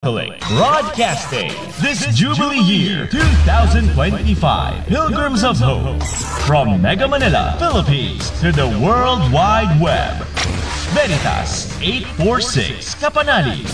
Catholic Broadcasting this Jubilee Year 2025 Pilgrims of Hope from Mega Manila, Philippines to the World Wide Web. Veritas 846 Kapanali.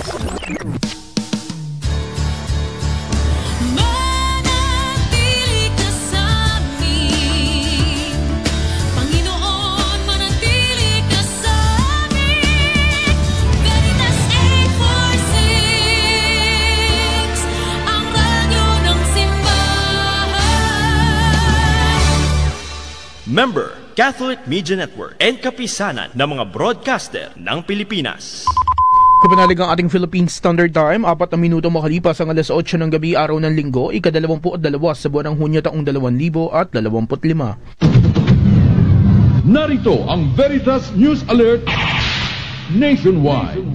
Member, Catholic Media Network and kapisanan ng mga broadcaster ng Pilipinas. Kapanalig ang ating Philippine Standard Time, 4 na minuto makalipas ang alas 8 ng gabi araw ng linggo, ika-22 sa buwan ng Hunyo taong 2025. Narito ang Veritas News Alert Nationwide.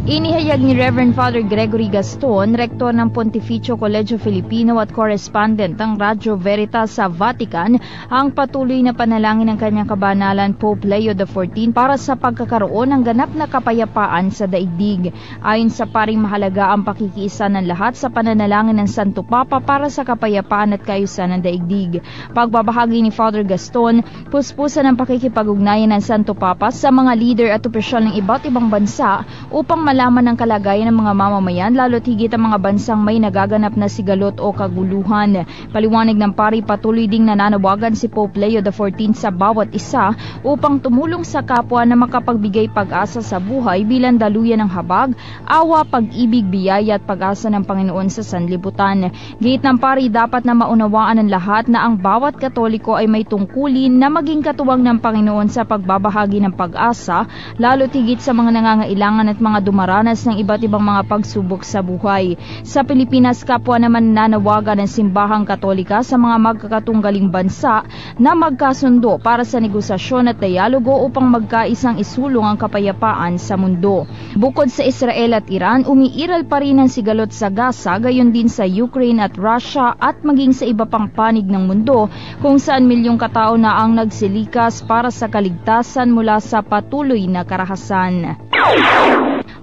Inihayag ni Reverend Father Gregory Gaston, rektor ng Pontificio Colegio Filipino at correspondent ng Radyo Veritas sa Vatican, ang patuloy na panalangin ng kanyang kabanalan Pope Leo XIV para sa pagkakaroon ng ganap na kapayapaan sa daigdig. Ayon sa paring, mahalaga ang pakikiisa ng lahat sa pananalangin ng Santo Papa para sa kapayapaan at kaayusan ng daigdig. Pagbabahagi ni Father Gaston, puspusan ang pakikipag-ugnayan ng Santo Papa sa mga leader at opisyal ng iba't ibang bansa upang malaman ang kalagayan ng mga mamamayan, lalo't higit ang mga bansang may nagaganap na sigalot o kaguluhan. Paliwanag ng pari, patuloy ding nananawagan si Pope Leo XIV sa bawat isa upang tumulong sa kapwa na makapagbigay pag-asa sa buhay bilang daluyan ng habag, awa, pag-ibig, biyaya at pag-asa ng Panginoon sa sanlibutan. Gayit ng pari, dapat na maunawaan ng lahat na ang bawat Katoliko ay may tungkulin na maging katuwang ng Panginoon sa pagbabahagi ng pag-asa, lalo't higit sa mga nangangailangan at mga dumaranas ng iba't ibang mga pagsubok sa buhay. Sa Pilipinas, kapwa naman nanawagan ng Simbahang Katolika sa mga magkakatunggaling bansa na magkasundo para sa negosasyon at dialogo upang magkaisang isulong ang kapayapaan sa mundo. Bukod sa Israel at Iran, umiiral pa rin ang sigalot sa Gaza, gayon din sa Ukraine at Russia at maging sa iba pang panig ng mundo kung saan milyong katao na ang nagsilikas para sa kaligtasan mula sa patuloy na karahasan.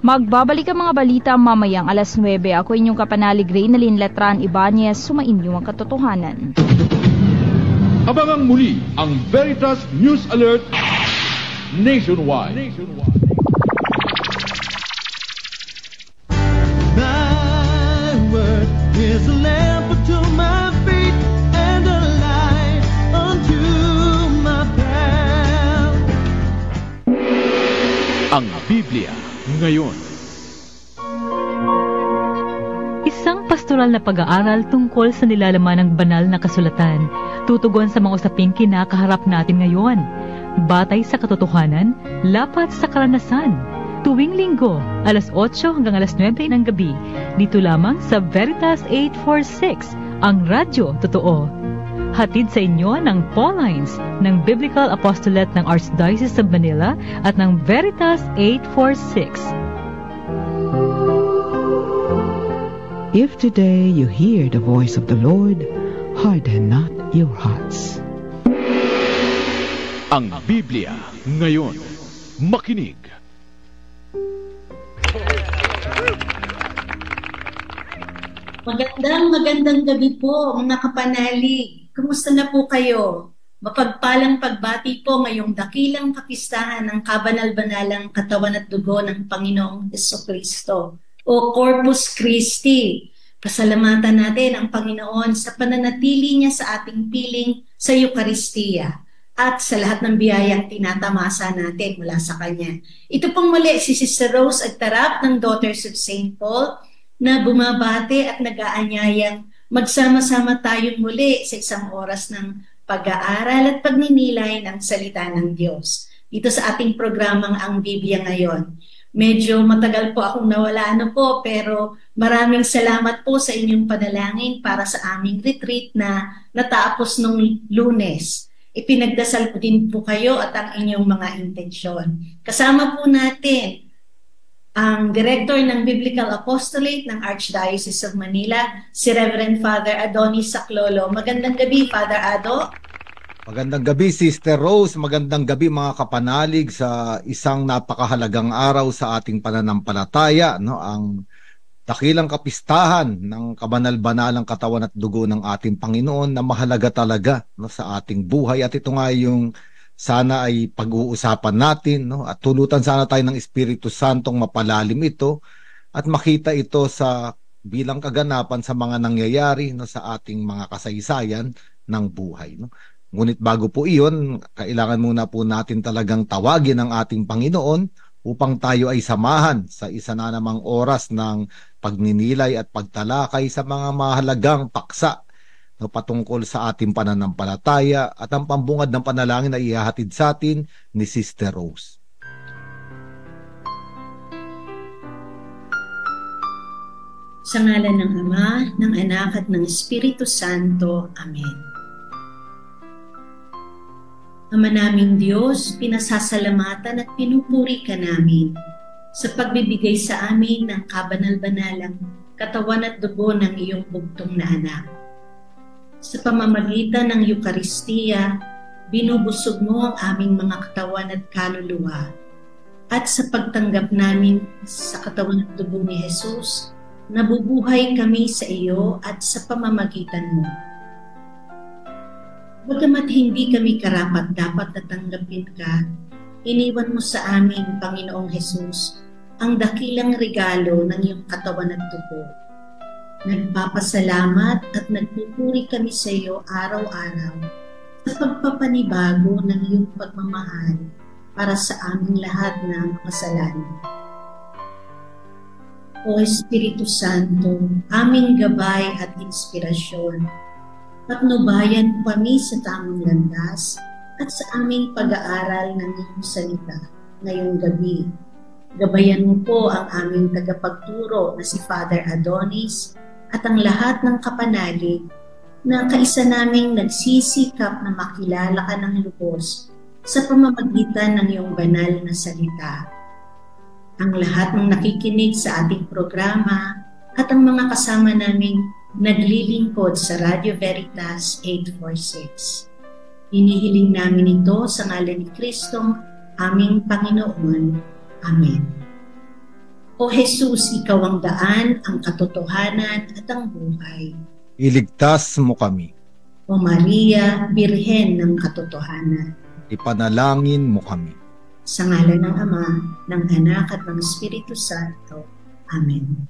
Magbabalik ang mga balita mamayang alas 9. Ako inyong kapanalig Reynalyn Letran Ibanez, sumainyo ang katotohanan. Abangang muli ang Veritas News Alert Nationwide. Thy word is a lamp unto my feet and a light unto my path. Ang Biblia ngayon. Isang pastoral na pag-aaral tungkol sa nilalaman ng banal na kasulatan, tutugon sa mga usaping kinakaharap natin ngayon. Batay sa katotohanan, lapat sa karanasan. Tuwing linggo, alas 8 hanggang alas 9 ng gabi, dito lamang sa Veritas 846, ang radyo totoo. Hatid sa inyo ng Paulines ng Biblical Apostolate ng Archdiocese of Manila at ng Veritas 846. If today you hear the voice of the Lord, harden not your hearts. Ang Biblia ngayon. Makinig. Magandang gabi po mga kapanalig. Kumusta na po kayo? Mapagpalang pagbati po ngayong dakilang kapistahan ng kabanal-banalang katawan at dugo ng Panginoong Jesucristo o Corpus Christi. Pasalamatan natin ang Panginoon sa pananatili niya sa ating piling sa Eucharistia at sa lahat ng biyayang tinatamasa natin mula sa Kanya. Ito pong muli si Sister Rose Agtarap ng Daughters of St. Paul na bumabati at nag-aanyayang magsama-sama tayong muli sa isang oras ng pag-aaral at pagninilay ng salita ng Diyos. Dito sa ating programang Ang Biblia Ngayon. Medyo matagal po akong nawala pero maraming salamat po sa inyong panalangin para sa aming retreat na natapos nung Lunes. Ipinagdasal ko din po kayo at ang inyong mga intensyon. Kasama po natin ang Director ng Biblical Apostolate ng Archdiocese of Manila, si Reverend Father Adonis Saclolo. Magandang gabi, Father Ado. Magandang gabi, Sister Rose. Magandang gabi, mga kapanalig, sa isang napakahalagang araw sa ating pananampalataya, no? Ang dakilang kapistahan ng kabanal-banalang katawan at dugo ng ating Panginoon na mahalaga talaga, no, sa ating buhay. At ito nga yung sana ay pag-uusapan natin, no, at tulutan sana tayo ng Espiritu Santong mapalalim ito at makita ito sa bilang kaganapan sa mga nangyayari, no, sa ating mga kasaysayan ng buhay, no. Ngunit bago po iyon, kailangan muna po natin talagang tawagin ang ating Panginoon upang tayo ay samahan sa isa na namang oras ng pagninilay at pagtalakay sa mga mahalagang paksa, no, patungkol sa ating pananampalataya at ang pambungad ng panalangin na ihahatid sa atin ni Sister Rose. Sa ngalan ng Ama, ng Anak at ng Espiritu Santo. Amen. Ama naming Diyos, pinasasalamatan at pinupuri ka namin sa pagbibigay sa amin ng kabanal-banalang katawan at dugo ng iyong bugtong na anak. Sa pamamagitan ng Eukaristiya, binubusog mo ang aming mga katawan at kaluluwa, at sa pagtanggap namin sa katawan at dugo ni Jesus, nabubuhay kami sa iyo at sa pamamagitan mo. Bagamat hindi kami karapat-dapat na tanggapin ka, iniwan mo sa amin, Panginoong Jesus, ang dakilang regalo ng iyong katawan at dugo. Nagpapasalamat at nagpupuri kami sa iyo araw-araw sa pagpapanibago ng iyong pagmamahal para sa aming lahat ng kasalanan. O Espiritu Santo, aming gabay at inspirasyon, patnubayan kami sa tamang landas at sa aming pag-aaral ng iyong salita ngayong gabi. Gabayan mo po ang aming tagapagturo na si Father Adonis at ang lahat ng kapanalig na kaisa naming nagsisikap na makilala ka ng lubos sa pamamagitan ng iyong banal na salita. Ang lahat ng nakikinig sa ating programa at ang mga kasama naming naglilingkod sa Radio Veritas 846. Hinihiling namin ito sa ngalan ni Kristong aming Panginoon. Amen. O Jesus, ikaw ang daan, ang katotohanan at ang buhay. Iligtas mo kami. O Maria, Birhen ng katotohanan. Ipanalangin mo kami. Sa ngalan ng Ama, ng Anak at ng Espiritu Santo. Amen.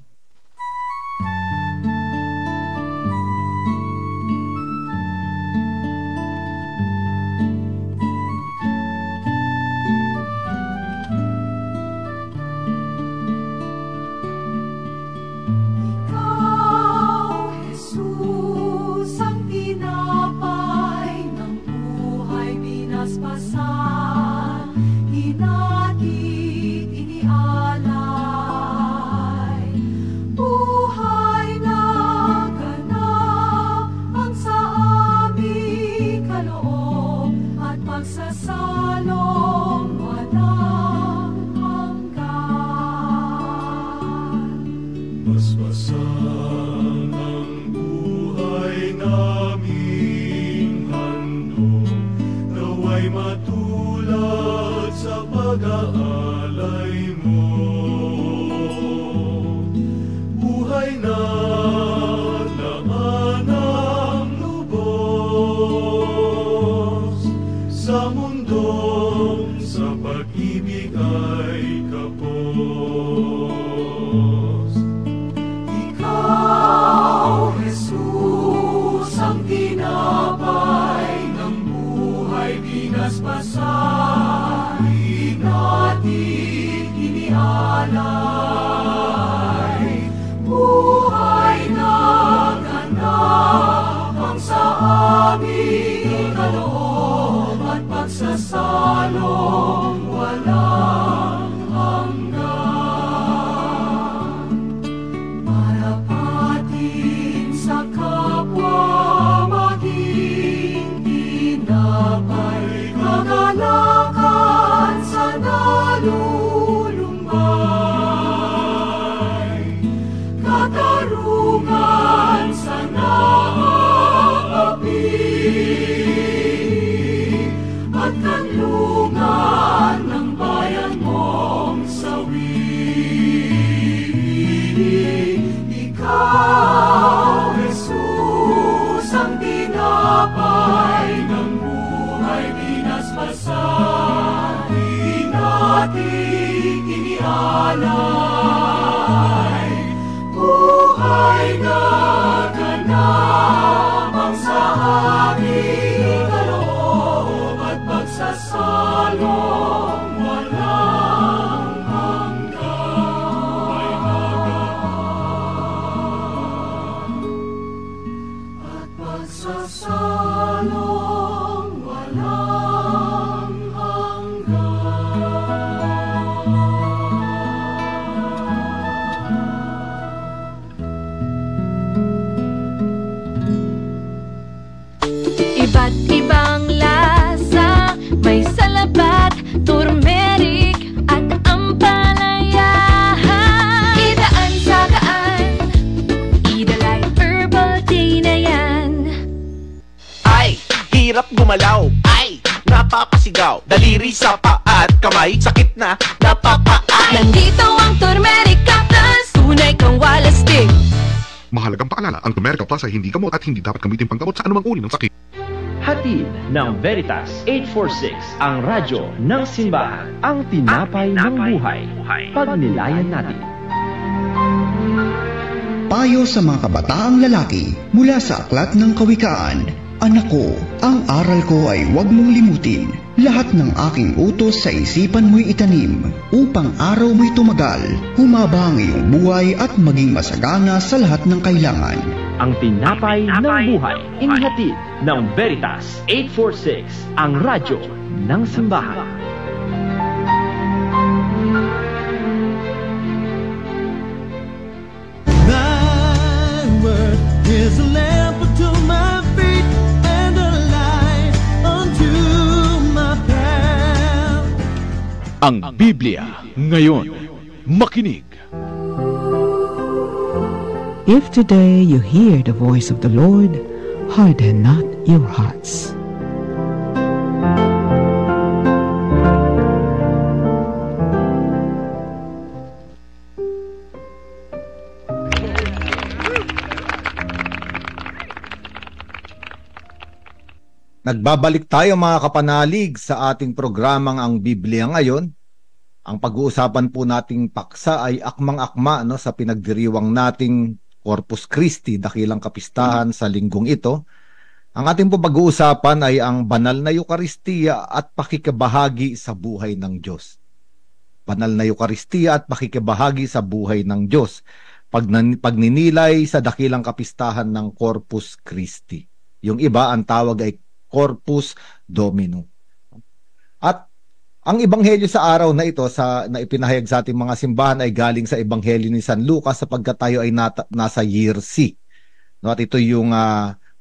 Ikaw daliri sa paa at kamay, sakit na napapaan. Nandito ang Turmerica Plus, tunay kang walastik. Mahalagang paalala, ang Turmerica Plus ay hindi gamot at hindi dapat gamitin panggamot sa anumang uri ng sakit. Hatid ng Veritas 846, ang radyo ng simbahan, ang tinapay ng buhay. Pagnilayan natin. Payo sa mga kabataang lalaki mula sa Aklat ng Kawikaan. Anak ko, ang aral ko ay huwag mong limutin. Lahat ng aking utos sa isipan mo'y itanim, upang araw mo'y tumagal, humaba ang iyong buhay at maging masagana sa lahat ng kailangan. Ang tinapay ng buhay, inihatid ng Veritas 846, ang radyo ng simbahan. Thy word is a lamp unto my feet and a light unto my path. Ang Biblia ngayon. Makinig. If today you hear the voice of the Lord, harden not your hearts. Nagbabalik tayo mga kapanalig sa ating programang Ang Biblia Ngayon. Ang pag-uusapan po nating paksa ay akmang-akma sa pinagdiriwang nating Corpus Christi, dakilang kapistahan sa linggong ito. Ang ating po pag-uusapan ay ang banal na Eukaristiya at pakikibahagi sa buhay ng Diyos. Banal na Eukaristiya at pakikibahagi sa buhay ng Diyos. Pagninilay sa dakilang kapistahan ng Corpus Christi. Yung iba, ang tawag ay Corpus Domini. At ang ebanghelyo sa araw na ito na ipinahayag sa ating mga simbahan ay galing sa ebanghelyo ni San Lucas sapagkat tayo ay nasa year C. At ito yung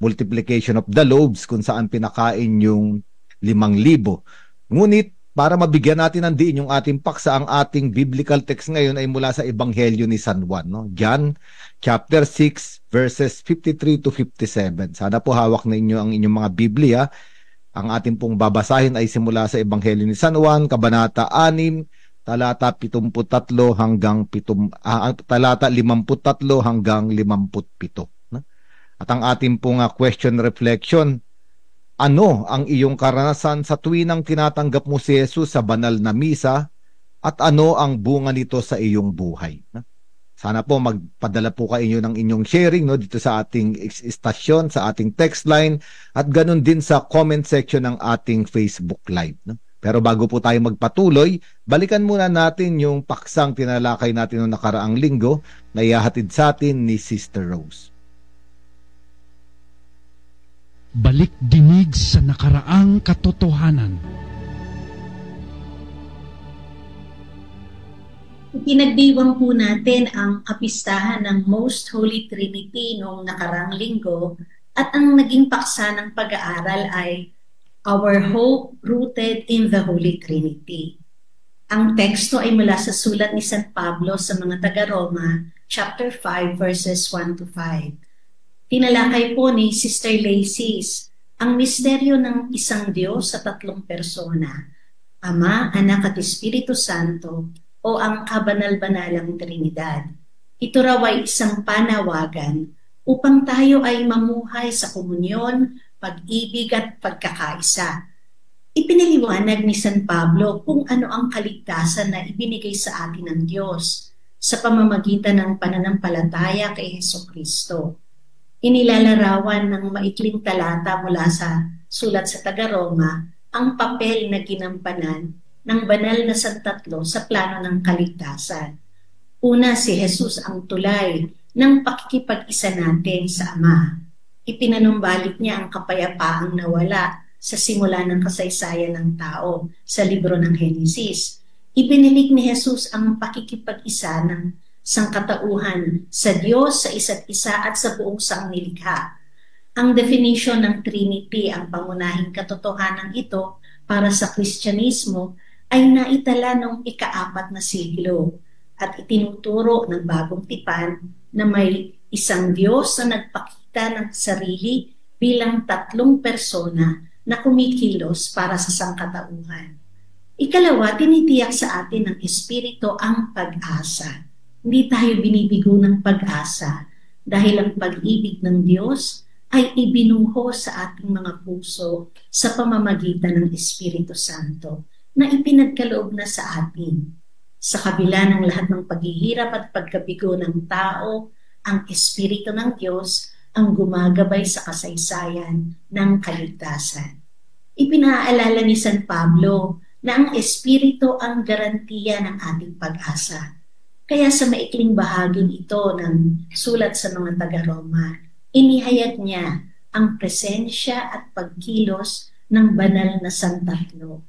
multiplication of the loaves kung saan pinakain yung 5,000. Ngunit para mabigyan natin ng diin yung ating paksa, ang ating biblical text ngayon ay mula sa ebanghelyo ni San Juan. John chapter 6 verses 53 to 57. Sana po hawak na inyo ang inyong mga Biblia. Ang ating pong babasahin ay simula sa Ebanghelyo ni San Juan, Kabanata 6, talata 73 hanggang talata 53 hanggang 57. At ang ating pong question reflection, ano ang iyong karanasan sa tuwinang tinatanggap mo si Jesus sa banal na misa at ano ang bunga nito sa iyong buhay? Sana po magpadala po kayo ng inyong sharing dito sa ating istasyon, sa ating text line, at ganun din sa comment section ng ating Facebook Live. Pero bago po tayo magpatuloy, balikan muna natin yung paksang tinalakay natin noong nakaraang linggo na ihahatid sa atin ni Sister Rose. Balik dinig sa nakaraang katotohanan. Pinagdiwang po natin ang kapistahan ng Most Holy Trinity noong nakarang linggo at ang naging paksa ng pag-aaral ay Our Hope Rooted in the Holy Trinity. Ang teksto ay mula sa sulat ni San Pablo sa mga taga-Roma, chapter 5, verses 1 to 5. Tinalakay po ni Sister Lacey's ang misteryo ng isang Diyos sa 3 persona, Ama, Anak at Espiritu Santo, o ang kabanal-banalang Trinidad. Ito raw ay isang panawagan upang tayo ay mamuhay sa komunyon, pag-ibig at pagkakaisa. Ipinaliwanag ni San Pablo kung ano ang kaligtasan na ibinigay sa atin ng Diyos sa pamamagitan ng pananampalataya kay Hesukristo. Inilalarawan ng maikling talata mula sa sulat sa taga-Roma ang papel na ginampanan ng banal na santatlo sa plano ng kaligtasan. Una, si Jesus ang tulay ng pakikipag-isa natin sa Ama. Ipinanumbalik niya ang kapayapaang nawala sa simula ng kasaysayan ng tao sa libro ng Henesis. Ibinilik ni Jesus ang pakikipag-isa ng sangkatauhan sa Diyos, sa isa't isa at sa buong sangnilikha. Ang definition ng Trinity, ang pangunahing katotohanan ito para sa Kristyanismo, ay naitala noong ika-4 na siglo at itinuturo ng bagong tipan na may isang Diyos na nagpakita ng sarili bilang 3 persona na kumikilos para sa sangkatauhan. Ikalawa, tinitiyak sa atin ng Espiritu ang pag-asa. Hindi tayo binibigo ng pag-asa dahil ang pag-ibig ng Diyos ay ibinuho sa ating mga puso sa pamamagitan ng Espiritu Santo na ipinagkaloob na sa atin. Sa kabila ng lahat ng paghihirap at pagkabigo ng tao, ang Espiritu ng Diyos ang gumagabay sa kasaysayan ng kaligtasan. Ipinaalala ni San Pablo na ang Espiritu ang garantiya ng ating pag-asa. Kaya sa maikling bahaging ito ng sulat sa mga taga-Roma, inihayag niya ang presensya at pagkilos ng banal na Santatlo.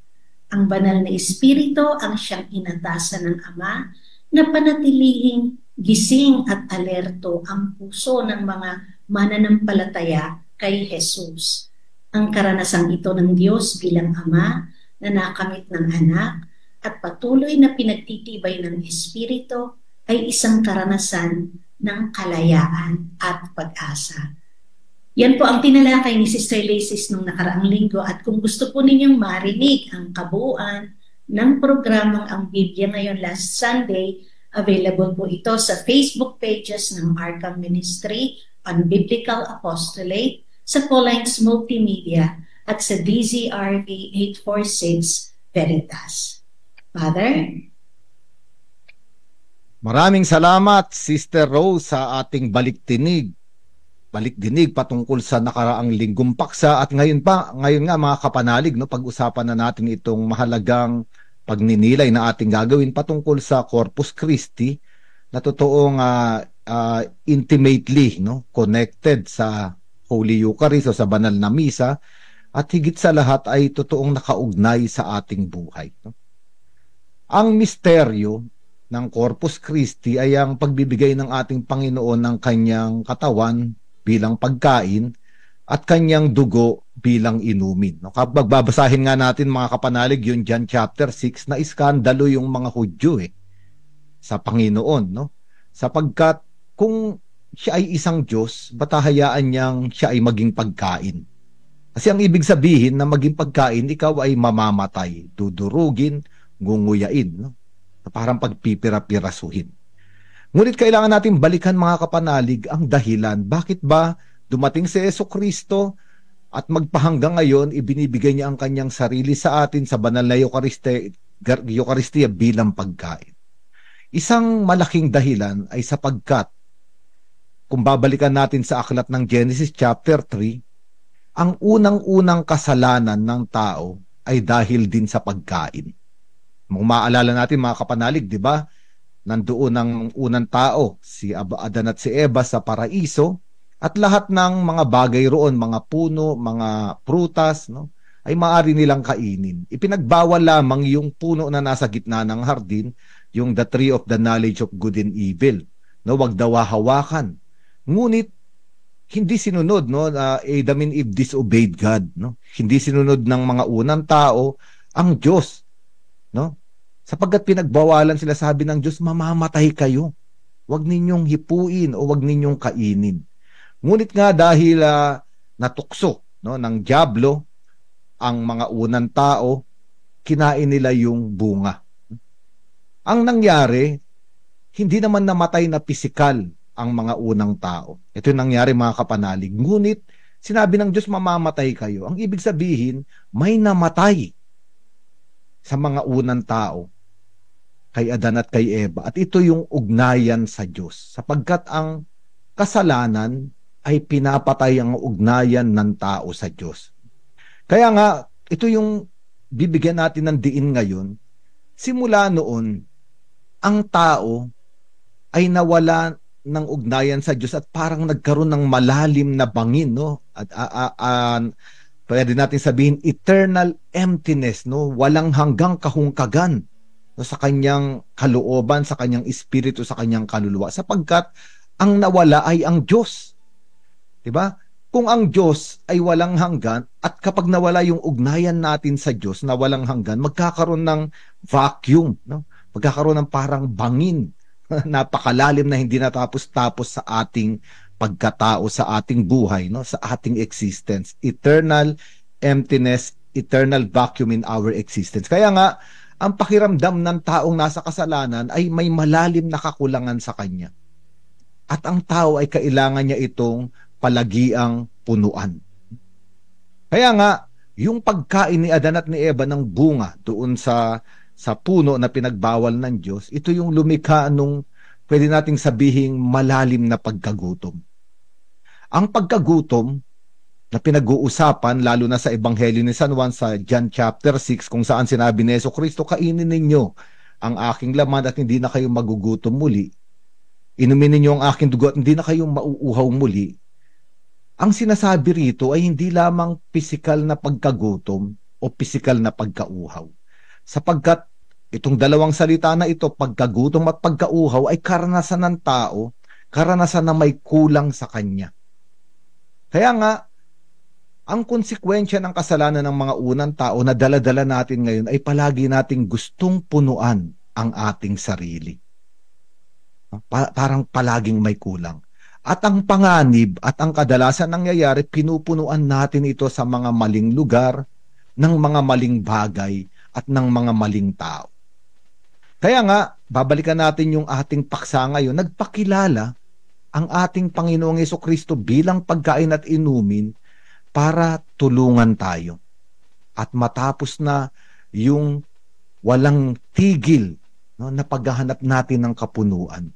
Ang banal na Espiritu ang siyang inatasan ng Ama na panatilihing gising at alerto ang puso ng mga mananampalataya kay Jesus. Ang karanasang ito ng Diyos bilang Ama na nakamit ng anak at patuloy na pinagtitibay ng Espiritu ay isang karanasan ng kalayaan at pag-asa. Yan po ang tinalakay ni Sister Lacis nung nakaraang linggo at kung gusto po ninyong marinig ang kabuuan ng programang Ang Biblia Ngayon last Sunday, available po ito sa Facebook pages ng Arkham Ministry on Biblical Apostolate, sa Paulines Multimedia at sa DZRV 846 Veritas. Father? Maraming salamat, Sister Rose, sa ating balikdinig patungkol sa nakaraang linggong paksa at ngayon nga mga kapanalig, no, pag-usapan na natin itong mahalagang pagninilay na ating gagawin patungkol sa Corpus Christi na totoong intimately, no, connected sa Holy Eucharist o sa banal na misa at higit sa lahat ay totoong nakaugnay sa ating buhay. No? Ang misteryo ng Corpus Christi ay ang pagbibigay ng ating Panginoon ng kanyang katawan bilang pagkain at kanyang dugo bilang inumin. No? Kapag babasahin nga natin mga kapanalig yung John chapter 6 na iskandalo yung mga Hudyo sa Panginoon. No? Sapagkat kung siya ay isang Diyos, ba't hahayaan niyang siya ay maging pagkain? Kasi ang ibig sabihin na maging pagkain, ikaw ay mamamatay, dudurugin, ngunguyain, no? Parang pagpipira-pirasuhin. Ngunit kailangan natin balikan mga kapanalig ang dahilan. Bakit ba dumating si Jesucristo at magpahanggang ngayon, ibinibigay niya ang kanyang sarili sa atin sa banal na Eucharistia bilang pagkain? Isang malaking dahilan ay sapagkat kung babalikan natin sa aklat ng Genesis chapter 3, ang unang-unang kasalanan ng tao ay dahil din sa pagkain. Kung maalala natin mga kapanalig, di ba? Nandoon ang unang tao, si Adan at si Eva sa paraiso at lahat ng mga bagay roon, mga puno, mga prutas, no, ay maaari nilang kainin. Ipinagbawal lamang yung puno na nasa gitna ng hardin, yung the tree of the knowledge of good and evil. No, wag daw hawakan. Ngunit hindi sinunod, no, Adam and Eve disobeyed God, no? Hindi sinunod ng mga unang tao ang Diyos, no? Sapagkat pinagbawalan sila, sabi ng Diyos, mamamatay kayo. Huwag ninyong hipuin o huwag ninyong kainin. Ngunit nga dahil natukso, no, ng dyablo ang mga unang tao, kinain nila yung bunga. Ang nangyari, hindi naman namatay na pisikal ang mga unang tao. Ito yung nangyari mga kapanalig. Ngunit sinabi ng Diyos, mamamatay kayo. Ang ibig sabihin, may namatay sa mga unang tao, kay Adan at kay Eva. At ito yung ugnayan sa Diyos. Sapagkat ang kasalanan ay pinapatay ang ugnayan ng tao sa Diyos. Kaya nga, ito yung bibigyan natin ng diin ngayon. Simula noon, ang tao ay nawala ng ugnayan sa Diyos at parang nagkaroon ng malalim na bangin, no? At pwede natin sabihin eternal emptiness, no? Walang hanggang kahungkagan, no, sa kanyang kalooban, sa kanyang espiritu, sa kanyang kaluluwa, sapagkat ang nawala ay ang Diyos. 'Di ba? Kung ang Diyos ay walang hanggan at kapag nawala yung ugnayan natin sa Diyos na walang hanggan, magkakaroon ng vacuum, no? Magkakaroon ng parang bangin napakalalim na hindi natapos-tapos sa ating pagkatao, sa ating buhay, no, sa ating existence. Eternal emptiness, eternal vacuum in our existence. Kaya nga ang pakiramdam ng taong nasa kasalanan ay may malalim na kakulangan sa kanya. At ang tao ay kailangan niya itong palagiang punuan. Kaya nga, yung pagkain ni Adan at ni Eva ng bunga doon sa puno na pinagbawal ng Diyos, ito yung lumikha nung pwede nating sabihing malalim na pagkagutom. Ang pagkagutom na pinag-uusapan, lalo na sa Ebanghelyo ni San Juan sa John chapter 6, kung saan sinabi ni Jesucristo, kainin ninyo ang aking laman at hindi na kayo magugutom muli. Inumin ninyo ang aking dugo at hindi na kayo mauuhaw muli. Ang sinasabi rito ay hindi lamang pisikal na pagkagutom o pisikal na pagkauhaw. Sapagkat itong dalawang salita na ito, pagkagutom at pagkauhaw, ay karanasan ng tao, karanasan na may kulang sa kanya. Kaya nga, ang konsekwensya ng kasalanan ng mga unang tao na dala-dala natin ngayon ay palagi nating gustong punuan ang ating sarili. Parang palaging may kulang. At ang panganib at ang kadalasan nangyayari, pinupunuan natin ito sa mga maling lugar, ng mga maling bagay, at ng mga maling tao. Kaya nga, babalikan natin yung ating paksa ngayon, nagpakilala ang ating Panginoong Jesucristo bilang pagkain at inumin para tulungan tayo. At matapos na yung walang tigil, no, na paghahanap natin ng kapunuan,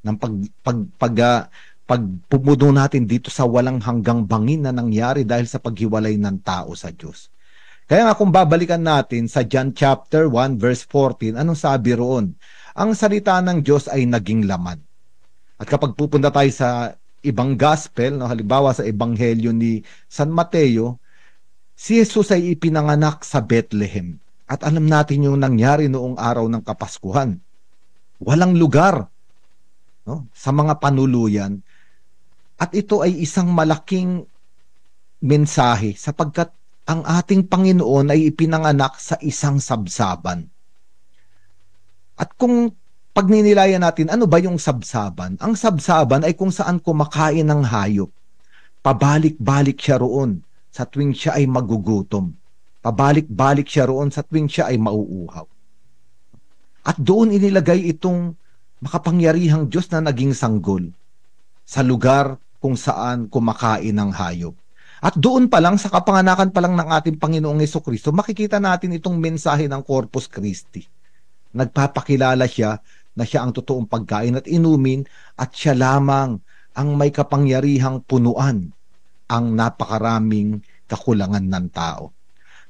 ng pagpumuno natin dito sa walang hanggang bangin na nangyari dahil sa paghiwalay ng tao sa Diyos. Kaya nga kung babalikan natin sa John chapter 1 verse 14, anong sabi roon? Ang salita ng Diyos ay naging laman. At kapag pupunta tayo sa ibang gospel, no, halimbawa sa Ebanghelyo ni San Mateo, si Jesus ay ipinanganak sa Bethlehem. At alam natin yung nangyari noong araw ng Kapaskuhan. Walang lugar, no, sa mga panuluyan. At ito ay isang malaking mensahe sapagkat ang ating Panginoon ay ipinanganak sa isang sabsaban. At kung pagninilayan natin, ano ba yung sabsaban? Ang sabsaban ay kung saan kumakain ng hayop. Pabalik-balik siya roon sa tuwing siya ay magugutom. Pabalik-balik siya roon sa tuwing siya ay mauuhaw. At doon inilagay itong makapangyarihang Diyos na naging sanggol sa lugar kung saan kumakain ng hayop. At doon pa lang, sa kapanganakan pa lang ng ating Panginoong Jesucristo, makikita natin itong mensahe ng Corpus Christi. Nagpapakilala siya na siya ang totoong pagkain at inumin at siya lamang ang may kapangyarihang punuan ang napakaraming kakulangan ng tao.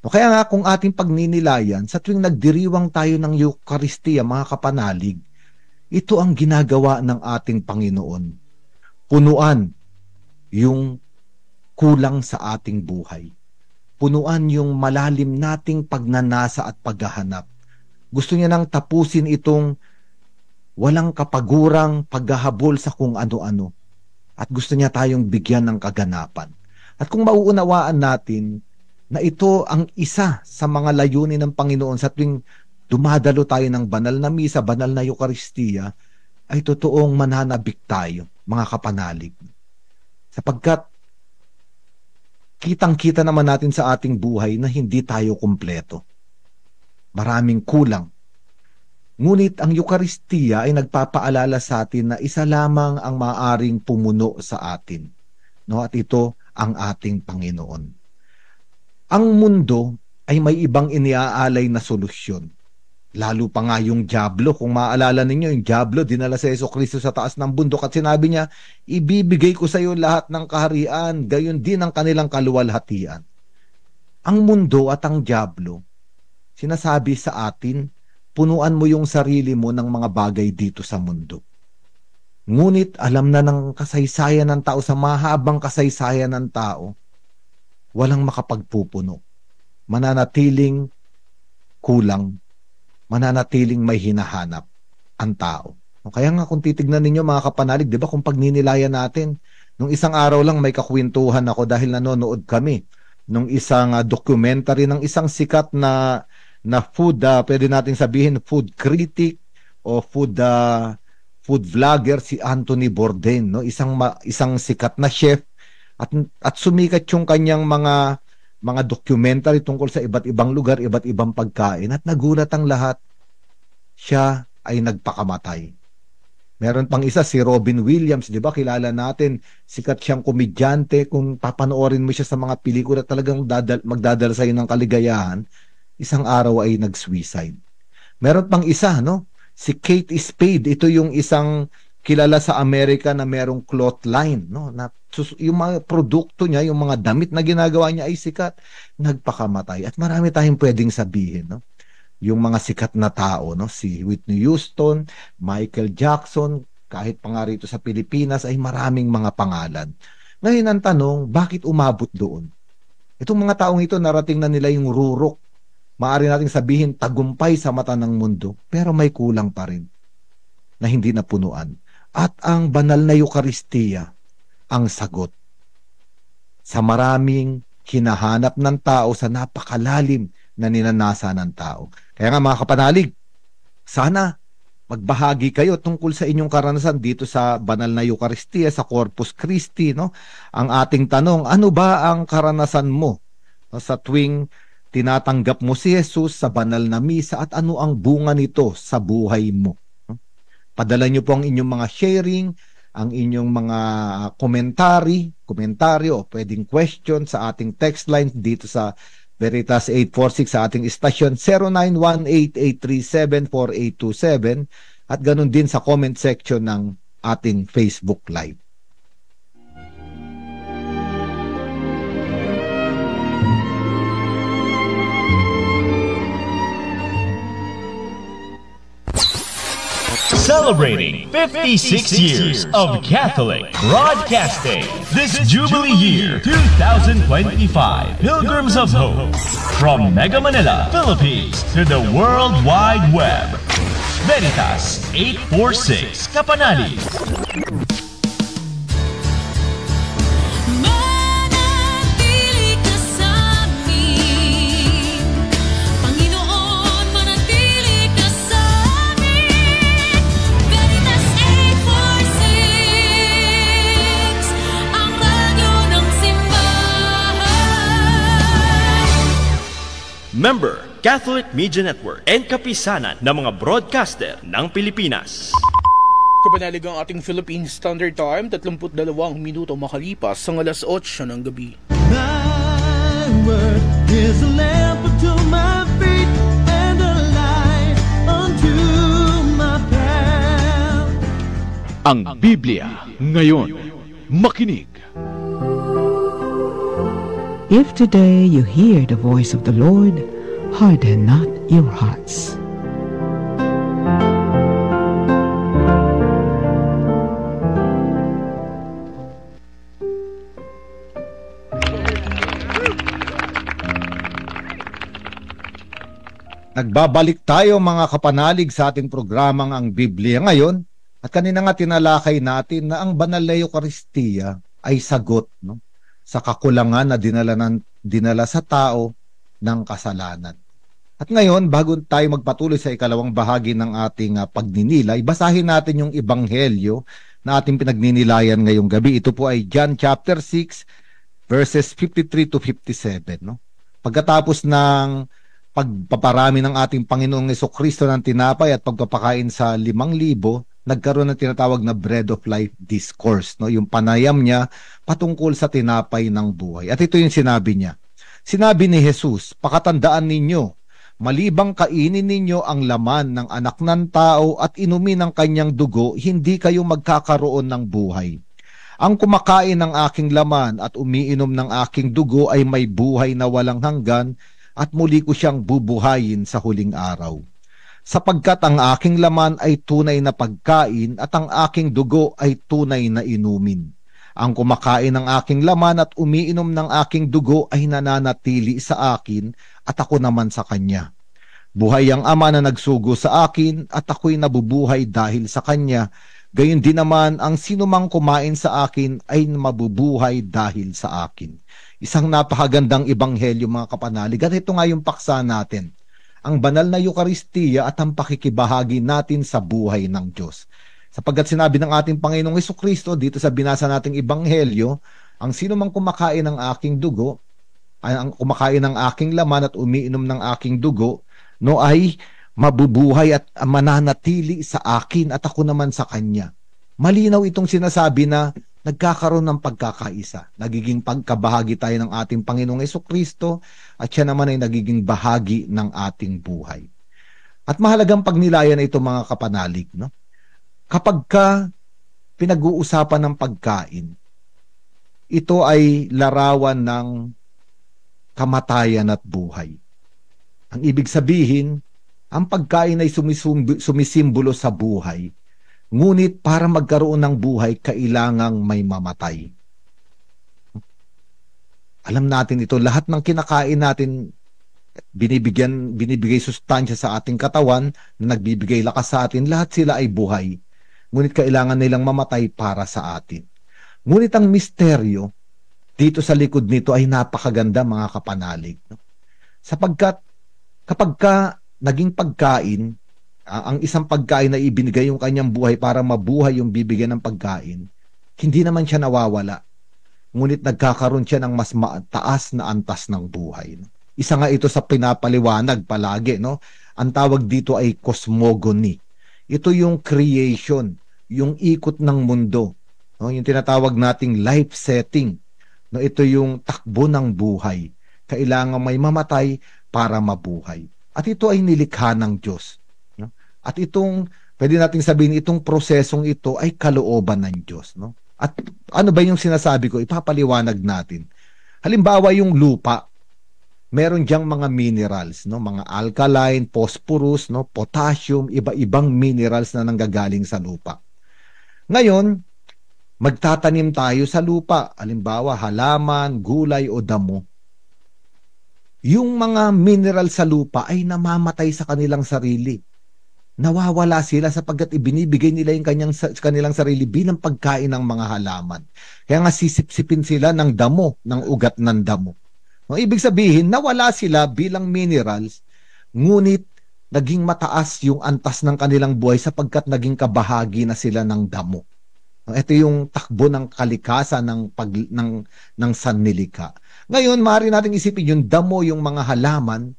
No, kaya nga kung ating pagninilayan, sa tuwing nagdiriwang tayo ng Eucharistia, mga kapanalig, ito ang ginagawa ng ating Panginoon. Punuan yung kulang sa ating buhay. Punuan yung malalim nating pagnanasa at paghahanap. Gusto niya nang tapusin itong walang kapagurang paghahabol sa kung ano-ano. At gusto niya tayong bigyan ng kaganapan. At kung mauunawaan natin na ito ang isa sa mga layunin ng Panginoon sa tuwing dumadalo tayo ng banal na misa, banal na Eucharistia, ay totoong mananabik tayo, mga kapanalig. Sapagkat kitang-kita naman natin sa ating buhay na hindi tayo kumpleto. Maraming kulang. Ngunit ang Eucharistia ay nagpapaalala sa atin na isa lamang ang maaring pumuno sa atin. No? At ito ang ating Panginoon. Ang mundo ay may ibang iniaalay na solusyon. Lalo pa nga yung dyablo. Kung maaalala ninyo, yung dyablo dinala sa Jesucristo sa taas ng bundok at sinabi niya, ibibigay ko sa iyo lahat ng kaharian, gayon din ang kanilang kaluwalhatian. Ang mundo at ang dyablo, sinasabi sa atin, punuan mo yung sarili mo ng mga bagay dito sa mundo. Ngunit alam na ng kasaysayan ng tao, sa mahabang kasaysayan ng tao, walang makapagpupuno. Mananatiling kulang, mananatiling may hinahanap ang tao. Kaya nga kung titignan ninyo mga kapanalig, di ba kung pagninilayan natin, nung isang araw lang may kakwentuhan ako dahil nanonood kami nung isang documentary ng isang sikat na food, pwede natin sabihin food critic o food vlogger, si Anthony Bourdain, no? Isang sikat na chef at sumikat yung kanyang mga mga documentary tungkol sa iba't ibang lugar, iba't ibang pagkain, at nagulat ang lahat. Siya ay nagpakamatay. Meron pang isa, si Robin Williams, di ba? Kilala natin, sikat siyang komedyante. Kung papanoorin mo siya sa mga pelikula, talagang magdadala sa iyo ng kaligayahan. Isang araw ay nag-suicide. Meron pang isa, no? Si Kate Spade. Ito yung isang kilala sa Amerika na merong cloth line, no? Na yung mga produkto niya, yung mga damit na ginagawa niya ay sikat, nagpakamatay. At marami tayong pwedeng sabihin, no? Yung mga sikat na tao, no? Si Whitney Houston, Michael Jackson, kahit pa nga rito sa Pilipinas ay maraming mga pangalan. Ngayon ang tanong, bakit umabot doon? Itong mga taong ito, narating na nila yung rurok. Maaari nating sabihin tagumpay sa mata ng mundo, pero may kulang pa rin na hindi napunuan. At ang banal na Eucharistia ang sagot sa maraming hinahanap ng tao sa napakalalim na ninanasa ng tao. Kaya nga mga kapanalig, sana magbahagi kayo tungkol sa inyong karanasan dito sa banal na Eucharistia, sa Corpus Christi, no? Ang ating tanong, ano ba ang karanasan mo sa tuwing tinatanggap mo si Jesus sa banal na misa at ano ang bunga nito sa buhay mo? Padala nyo po ang inyong mga sharing, ang inyong mga komentaryo o pwedeng question sa ating text line dito sa Veritas 846 sa ating istasyon 0918-837-4827 at ganun din sa comment section ng ating Facebook Live. Celebrating 56 years of Catholic Broadcasting this Jubilee Year 2025 Pilgrims of Hope from Mega Manila, Philippines to the World Wide Web. Veritas 846 Kapanali. Member, Catholic Media Network and kapisanan ng mga broadcaster ng Pilipinas. Kapanalig ang ating Philippine Standard Time, 32 minuto makalipas sa alas 8 ng gabi. Thy word is a lamp unto my feet and a light unto my path. Ang Biblia ngayon, makinig. If today you hear the voice of the Lord, harden not your hearts. Nagbabalik tayo mga kapanalig sa ating programang Ang Biblia Ngayon at kanina nga tinalakay natin na ang banal na Eucharistia ay sagot, no, sa kakulangan na dinala sa tao ng kasalanan. At ngayon, bago tayo magpatuloy sa ikalawang bahagi ng ating pagninilay, basahin natin yung ebanghelyo na ating pinagninilayan ngayong gabi. Ito po ay John chapter 6 verses 53 to 57, no? Pagkatapos ng pagpaparami ng ating Panginoong Jesucristo ng tinapay at pagpapakain sa 5,000, nagkaroon ng tinatawag na Bread of Life Discourse, no? Yung panayam niya patungkol sa tinapay ng buhay. At ito yung sinabi niya. Sinabi ni Jesus, pakatandaan ninyo, malibang kainin ninyo ang laman ng anak ng tao at inumin ang kanyang dugo, hindi kayo magkakaroon ng buhay. Ang kumakain ng aking laman at umiinom ng aking dugo ay may buhay na walang hanggan at muli ko siyang bubuhayin sa huling araw. Sapagkat ang aking laman ay tunay na pagkain at ang aking dugo ay tunay na inumin. Ang kumakain ng aking laman at umiinom ng aking dugo ay nananatili sa akin at ako naman sa kanya. Buhay ang Ama na nagsugo sa akin at ako'y nabubuhay dahil sa kanya. Gayon din naman ang sinumang kumain sa akin ay mabubuhay dahil sa akin. Isang napakagandang ebanghelyo mga kapanalig. At ito nga yung paksa natin. Ang banal na Eucharistia at ang pakikibahagi natin sa buhay ng Diyos. Sapagkat sinabi ng ating Panginoong Jesucristo dito sa binasa nating ebanghelyo, ang sino mang kumakain ng aking dugo ang kumakain ng aking laman at umiinom ng aking dugo, no, ay mabubuhay at mananatili sa akin at ako naman sa kanya. Malinaw itong sinasabi na nagkakaroon ng pagkakaisa. Nagiging pagkabahagi tayo ng ating Panginoong Jesucristo at siya naman ay nagiging bahagi ng ating buhay. At mahalagang pagnilayan na ito mga kapanalig, no? Kapag ka pinag-uusapan ng pagkain, ito ay larawan ng kamatayan at buhay. Ang ibig sabihin, ang pagkain ay sumisimbolo sa buhay. Ngunit para magkaroon ng buhay, kailangang may mamatay. Alam natin ito, lahat ng kinakain natin, binibigay sustansya sa ating katawan, na nagbibigay lakas sa atin, lahat sila ay buhay. Ngunit kailangan nilang mamatay para sa atin. Ngunit ang misteryo dito sa likod nito ay napakaganda mga kapanalig. Sapagkat kapag ka naging pagkain, ang isang pagkain na ibinigay yung kanyang buhay para mabuhay yung bibigyan ng pagkain, hindi naman siya nawawala. Ngunit nagkakaroon siya ng mas mataas na antas ng buhay. Isa nga ito sa pinapaliwanag palagi, no? Ang tawag dito ay cosmogony. Ito yung creation, yung ikot ng mundo, no? Yung tinatawag nating life setting. No, ito yung takbo ng buhay. Kailangan may mamatay para mabuhay. At ito ay nilikha ng Diyos. No? At itong, pwede nating sabihin, itong prosesong ito ay kalooban ng Diyos. No? At ano ba yung sinasabi ko? Ipapaliwanag natin. Halimbawa yung lupa, meron diyang mga minerals, no? Mga alkaline, phosphorus, no? Potassium, iba-ibang minerals na nanggagaling sa lupa. Ngayon, magtatanim tayo sa lupa, halimbawa halaman, gulay o damo. Yung mga mineral sa lupa ay namamatay sa kanilang sarili. Nawawala sila sapagkat ibinibigay nila yung kanilang sarili bilang pagkain ng mga halaman. Kaya nga sisipsipin sila ng damo, ng ugat ng damo. No, ibig sabihin, nawala sila bilang minerals, ngunit naging mataas yung antas ng kanilang buhay sapagkat naging kabahagi na sila ng damo. Ito yung takbo ng kalikasan ng sannilikha. Ngayon, maaari natin isipin yung damo, yung mga halaman,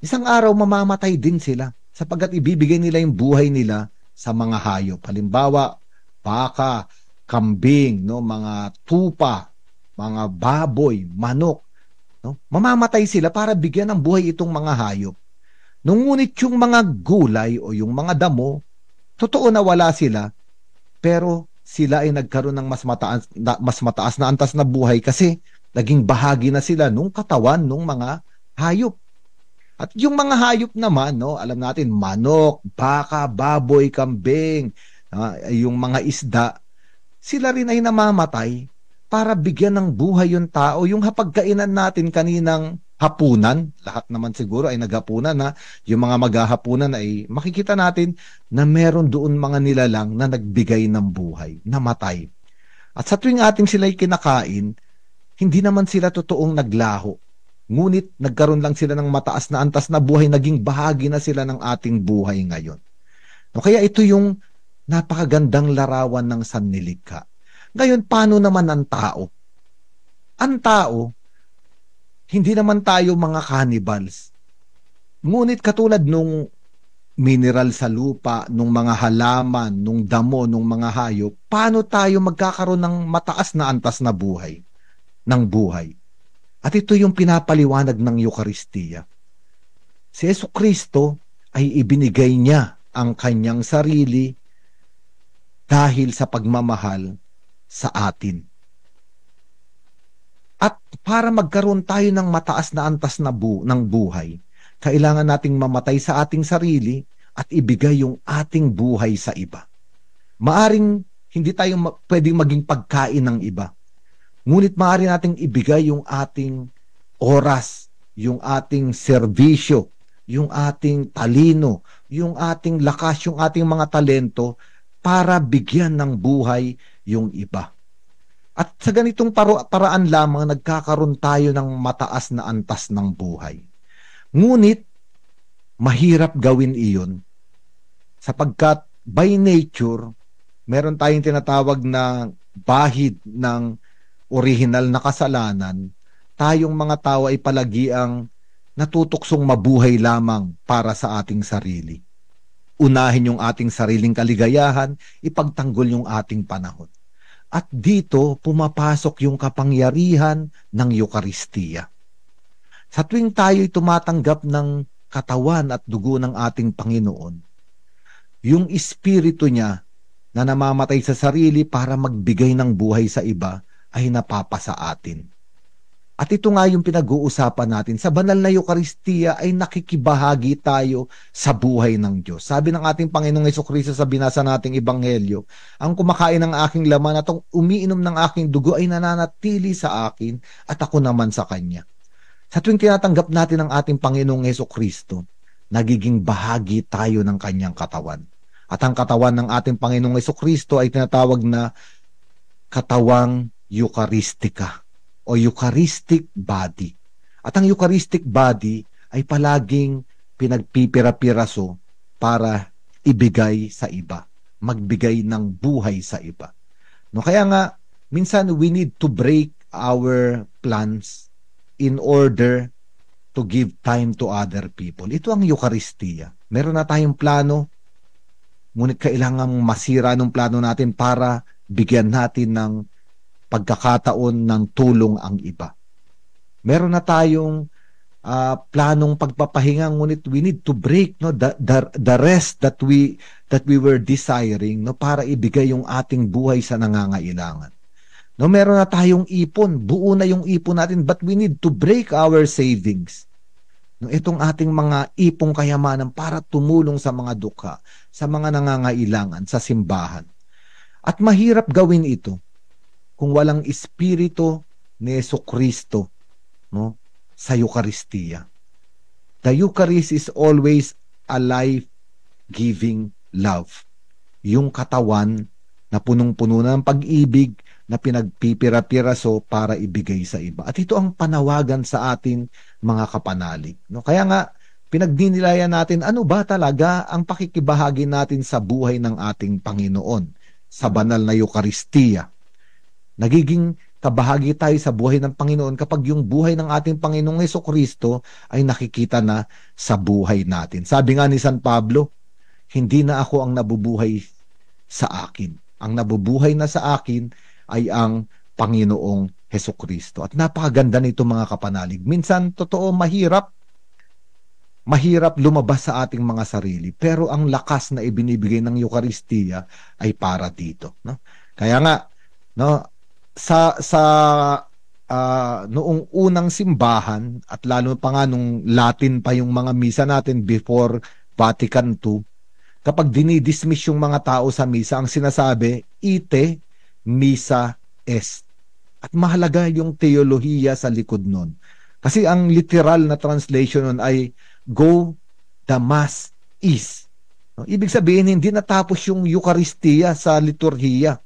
isang araw mamamatay din sila sapagkat ibibigay nila yung buhay nila sa mga hayop. Halimbawa, baka, kambing, no, mga tupa, mga baboy, manok. No? Mamamatay sila para bigyan ng buhay itong mga hayop. Ngunit yung mga gulay o yung mga damo, totoo na wala sila, pero sila ay nagkaroon ng mas mataas na antas na buhay kasi naging bahagi na sila nung katawan ng mga hayop. At yung mga hayop naman, no, alam natin, manok, baka, baboy, kambing, yung mga isda, sila rin ay namamatay para bigyan ng buhay yung tao. Yung hapagkainan natin kaninang hapunan, lahat naman siguro ay naghapunan na, yung mga maghahapunan ay makikita natin na meron doon mga nilalang na nagbigay ng buhay, namatay. At sa tuwing ating sila'y kinakain, hindi naman sila totoong naglaho. Ngunit nagkaroon lang sila ng mataas na antas na buhay, naging bahagi na sila ng ating buhay ngayon. No, kaya ito yung napakagandang larawan ng sannilikha. Ngayon, paano naman ang tao? Ang tao, hindi naman tayo mga cannibals. Ngunit katulad nung mineral sa lupa, nung mga halaman, nung damo, nung mga hayop, paano tayo magkakaroon ng mataas na antas na buhay, ng buhay? At ito yung pinapaliwanag ng Eucharistia. Si Jesucristo ay ibinigay niya ang kanyang sarili dahil sa pagmamahal sa atin. At para magkaroon tayo ng mataas na antas na ng buhay, kailangan nating mamatay sa ating sarili at ibigay yung ating buhay sa iba. Maaring hindi tayo pwedeng maging pagkain ng iba. Ngunit maaari nating ibigay yung ating oras, yung ating serbisyo, yung ating talino, yung ating lakas, yung ating mga talento para bigyan ng buhay yung iba. At sa ganitong paraan lamang nagkakaroon tayo ng mataas na antas ng buhay. Ngunit, mahirap gawin iyon sapagkat by nature, meron tayong tinatawag na bahid ng orihinal na kasalanan tayong mga tao ay palagi ang natutuksong mabuhay lamang para sa ating sarili. Unahin yung ating sariling kaligayahan, ipagtanggol yung ating panahon. At dito, pumapasok yung kapangyarihan ng Eukaristiya. Sa tuwing tayo'y tumatanggap ng katawan at dugo ng ating Panginoon, yung espiritu niya na namamatay sa sarili para magbigay ng buhay sa iba ay napapasa atin. At ito nga yung pinag-uusapan natin. Sa banal na Eukaristiya ay nakikibahagi tayo sa buhay ng Diyos. Sabi ng ating Panginoong Hesukristo sa binasa nating Ebanghelyo, ang kumakain ng aking laman at ang umiinom ng aking dugo ay nananatili sa akin at ako naman sa Kanya. Sa tuwing tinatanggap natin ang ating Panginoong Hesukristo, nagiging bahagi tayo ng Kanyang katawan. At ang katawan ng ating Panginoong Hesukristo ay tinatawag na katawang Eucharistica o Eucharistic body. At ang Eucharistic body ay palaging pinagpipira-piraso para ibigay sa iba, magbigay ng buhay sa iba. No, kaya nga, minsan we need to break our plans in order to give time to other people. Ito ang Eucharistia. Meron na tayong plano, ngunit kailangan masira ng plano natin para bigyan natin ng pagkakataon ng tulong ang iba. Meron na tayong planong pagpapahinga, ngunit we need to break the rest that we were desiring para ibigay yung ating buhay sa nangangailangan. Meron na tayong ipon, buo na yung ipon natin, but we need to break our savings. Itong ating mga ipong kayamanan para tumulong sa mga dukha, sa mga nangangailangan, sa simbahan. At mahirap gawin ito kung walang espiritu ni Jesucristo sa Eucharistia. The Eucharist is always a life-giving love. Yung katawan na punong-puno ng pag-ibig na pinagpipira-piraso para ibigay sa iba. At ito ang panawagan sa atin mga kapanalig. Kaya nga, pinagdinilayan natin ano ba talaga ang pakikibahagi natin sa buhay ng ating Panginoon sa banal na Eucharistia. Nagiging kabahagi tayo sa buhay ng Panginoon kapag yung buhay ng ating Panginoong Hesukristo ay nakikita na sa buhay natin. Sabi nga ni San Pablo, hindi na ako ang nabubuhay sa akin. Ang nabubuhay na sa akin ay ang Panginoong Hesukristo. At napakaganda nito mga kapanalig. Minsan, totoo, mahirap lumabas sa ating mga sarili. Pero ang lakas na ibinibigay ng Eucharistia ay para dito. Kaya nga, noong unang simbahan at lalo pa nga nung Latin pa yung mga misa natin before Vatican II, kapag dinidismiss yung mga tao sa misa, ang sinasabi, ite missa est. At mahalaga yung teolohiya sa likod nun. Kasi ang literal na translation nun ay go the mass is. Ibig sabihin, hindi natapos yung Eucharistia sa liturhiya.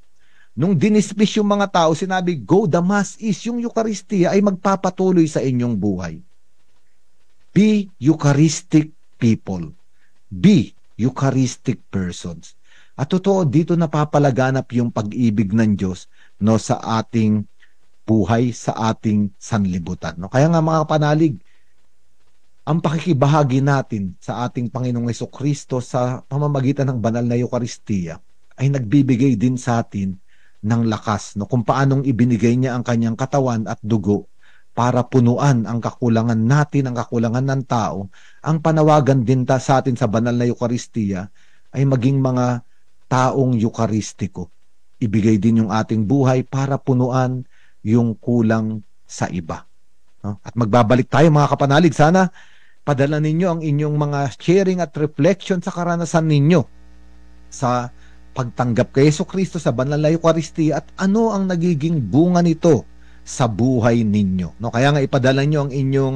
Nung dinismiss yung mga tao, sinabi, go the mass is, yung Eucharistia ay magpapatuloy sa inyong buhay. Be Eucharistic people. Be Eucharistic persons. At totoo, dito napapalaganap yung pag-ibig ng Diyos sa ating buhay, sa ating sanlibutan. Kaya nga mga panalig, ang pakikibahagi natin sa ating Panginoong Hesukristo sa pamamagitan ng banal na Eucharistia ay nagbibigay din sa atin ng lakas, kung paanong ibinigay niya ang kanyang katawan at dugo para punuan ang kakulangan natin, ang kakulangan ng tao. Ang panawagan din sa atin sa banal na Eucharistia ay maging mga taong Eucharistiko. Ibigay din yung ating buhay para punuan yung kulang sa iba. At magbabalik tayo mga kapanalig. Sana padala ninyo ang inyong mga sharing at reflection sa karanasan ninyo sa pagtanggap kay Jesucristo sa banal na Eucharistia at ano ang nagiging bunga nito sa buhay ninyo. Kaya nga ipadala nyo ang inyong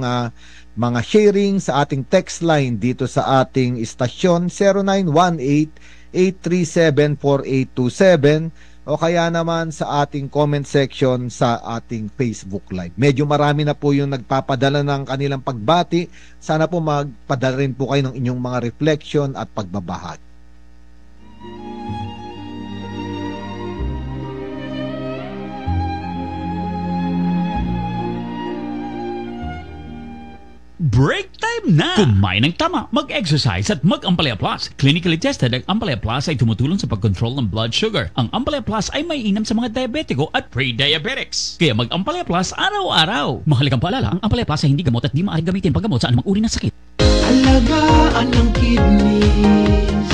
mga sharing sa ating text line dito sa ating istasyon 0918-837-4827 o kaya naman sa ating comment section sa ating Facebook Live. Medyo marami na po yung nagpapadala ng kanilang pagbati. Sana po magpadala rin po kayo ng inyong mga reflection at pagbabahagi. break time na! Kumain ng tama, mag-exercise at mag-Ampalaya Plus. Clinically tested, ang Ampalaya Plus ay tumutulong sa pag-control ng blood sugar. Ang Ampalaya Plus ay may inam sa mga diabetiko at pre-diabetics. Kaya mag-Ampalaya Plus araw-araw. Mahalagang paalala, ang Ampalaya Plus ay hindi gamot at di maaaring gamitin paggamot sa anumang uri ng sakit. Alagaan ang kidneys,